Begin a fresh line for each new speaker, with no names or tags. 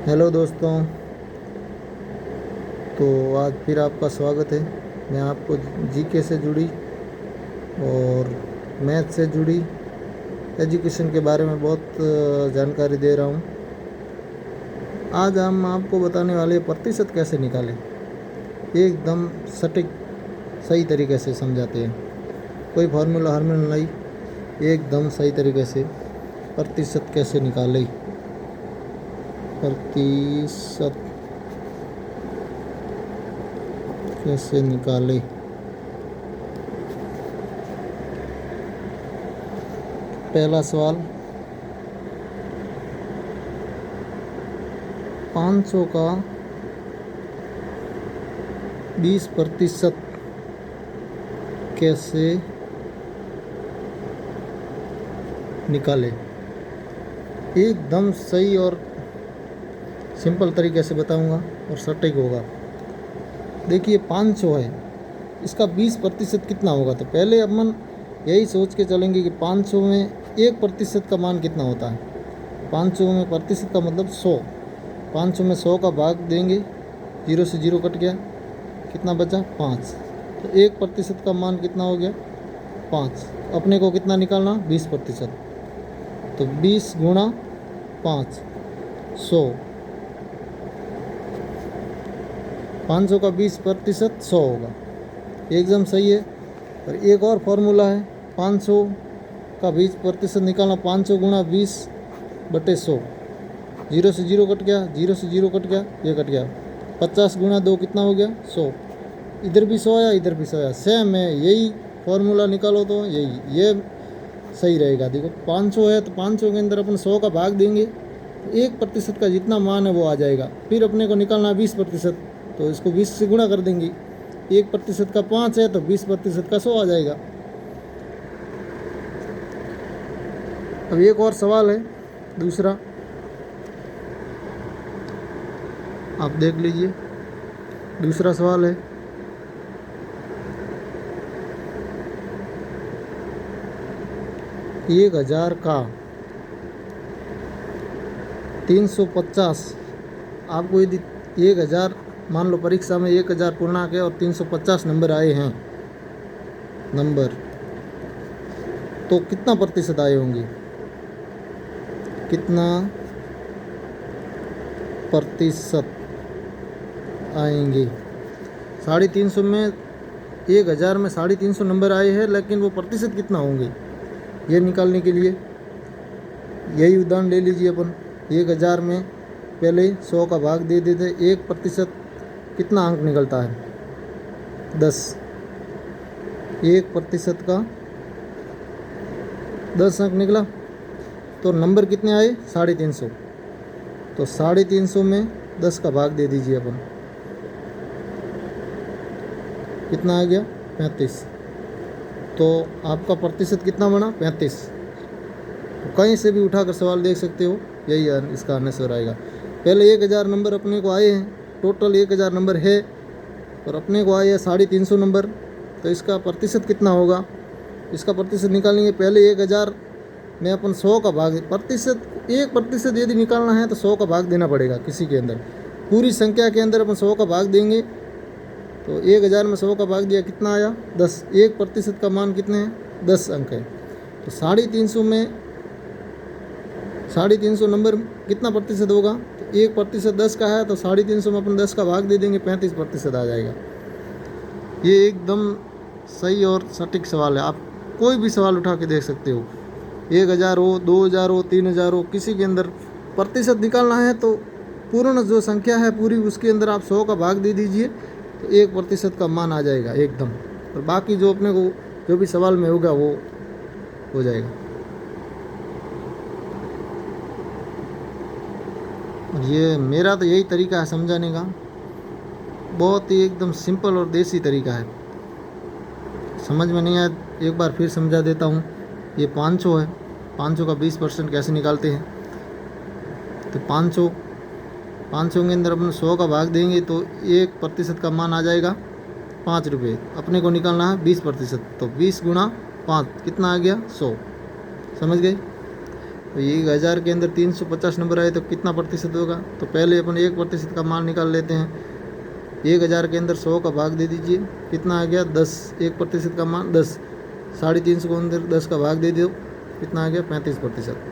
Hello दोस्तों। तो आज फिर आपका स्वागत है। मैं आपको जीके से जुड़ी और मैथ से जुड़ी एजुकेशन के बारे में बहुत जानकारी दे रहा हूँ। आज हम आपको बताने वाले प्रतिशत कैसे निकालें, एकदम सटीक सही तरीके से समझाते हैं। कोई फार्मूला हार्मूला नहीं, एकदम सही तरीके से प्रतिशत कैसे निकालें। प्रतिशत कैसे निकालें। पहला सवाल, 500 का 20% कैसे निकालें। एकदम सही और सिंपल तरीके से बताऊंगा और सटीक होगा। देखिए 500 है, इसका 20% कितना होगा। तो पहले अपन यही सोच के चलेंगे कि 500 में 1% का मान कितना होता है। 500 में प्रतिशत का मतलब 100। 500 में 100 का भाग देंगे, 0 से 0 कट गया, कितना बचा 5। तो 1% का मान कितना हो गया 5। अपने को कितना निकालना 20%। तो 20 गुणा 5 100। 500 का 20% 100 होगा, एकदम सही है। और एक और फार्मूला है 500 का 20% निकालना। 500 गुणा 20/100। 0 से 0 कट गया, 0 से 0 कट गया, ये कट गया। 50 गुणा 2 कितना हो गया 100। इधर भी 100 आया, इधर भी 100 आया, सेम है। यही फार्मूला निकालो तो ये सही रहेगा। देखो 500 है तो 500 के अंदर अपन 100 का भाग देंगे तो 1% का जितना मान है वो आ जाएगा। फिर अपने को निकालना 20%, तो इसको 20 से गुणा कर देंगे। 1% का 5 है तो 20% का 100 आ जाएगा। अब एक और सवाल है दूसरा, आप देख लीजिए। दूसरा सवाल है 1000 का 350। आपको यदि 1000 मान लो परीक्षा में 1000 पूर्णांक है और 350 नंबर आए हैं नंबर, तो कितना प्रतिशत आए होंगे, कितना प्रतिशत आएंगे। 350 में 1000 में 350 नंबर आए हैं, लेकिन वो प्रतिशत कितना होंगे ये निकालने के लिए यही उदाहरण ले लीजिए। अपन 1000 में पहले 100 का भाग दे देते, 1% कितना अंक निकलता है 10। 1% का 10 अंक निकला, तो नंबर कितने आए 350। तो 350 में 10 का भाग दे दीजिए अपन, कितना आ गया 35। तो आपका प्रतिशत कितना बना 35। तो कहीं से भी उठाकर सवाल देख सकते हो, यही इसका आंसर आएगा। पहले 1000 नंबर अपने को आए हैं, टोटल 1000 नंबर है और अपने को आए हैं 350 नंबर। तो इसका प्रतिशत कितना होगा, इसका प्रतिशत निकालेंगे। पहले 1000 में अपन 100 का भाग, प्रतिशत 1% यदि निकालना है तो 100 का भाग देना पड़ेगा किसी के अंदर। पूरी संख्या के अंदर अपन 100 का भाग देंगे, तो 1000 में 100 का भाग दिया, कितना आया 10। 1% का मान कितने हैं 10 अंक है। तो 350 में 350 नंबर कितना प्रतिशत होगा, तो 1% 10 का है, तो 350 में अपन 10 का भाग दे देंगे, 35% आ जाएगा। ये एकदम सही और सटीक सवाल है। आप कोई भी सवाल उठा के देख सकते हो, 1000 हो, 2000 हो, 3000 हो, किसी के अंदर प्रतिशत निकालना है तो पूर्ण जो संख्या है पूरी, उसके अंदर आप 100 का भाग दे दीजिए, तो 1% का मान आ जाएगा एकदम। और बाकी जो अपने को जो भी सवाल में होगा वो हो जाएगा। ये मेरा तो यही तरीका है समझाने का, बहुत ही एकदम सिंपल और देसी तरीका है। समझ में नहीं आया एक बार फिर समझा देता हूँ। ये 500 है, 500 का 20% कैसे निकालते हैं। तो 500 के अंदर अपन 100 का भाग देंगे तो 1% का मान आ जाएगा 5 रुपये। अपने को निकालना है 20%, तो 20 गुणा 5 कितना आ गया 100। समझ गए। तो ये 1000 के अंदर 350 नंबर आए तो कितना प्रतिशत होगा? तो पहले अपन 1% का मान निकाल लेते हैं। 1000 के अंदर 100 का भाग दे दीजिए, कितना आ गया? 10। 1% का मान 10, 350 को अंदर 10 का भाग दे दो, कितना आ गया? 35%।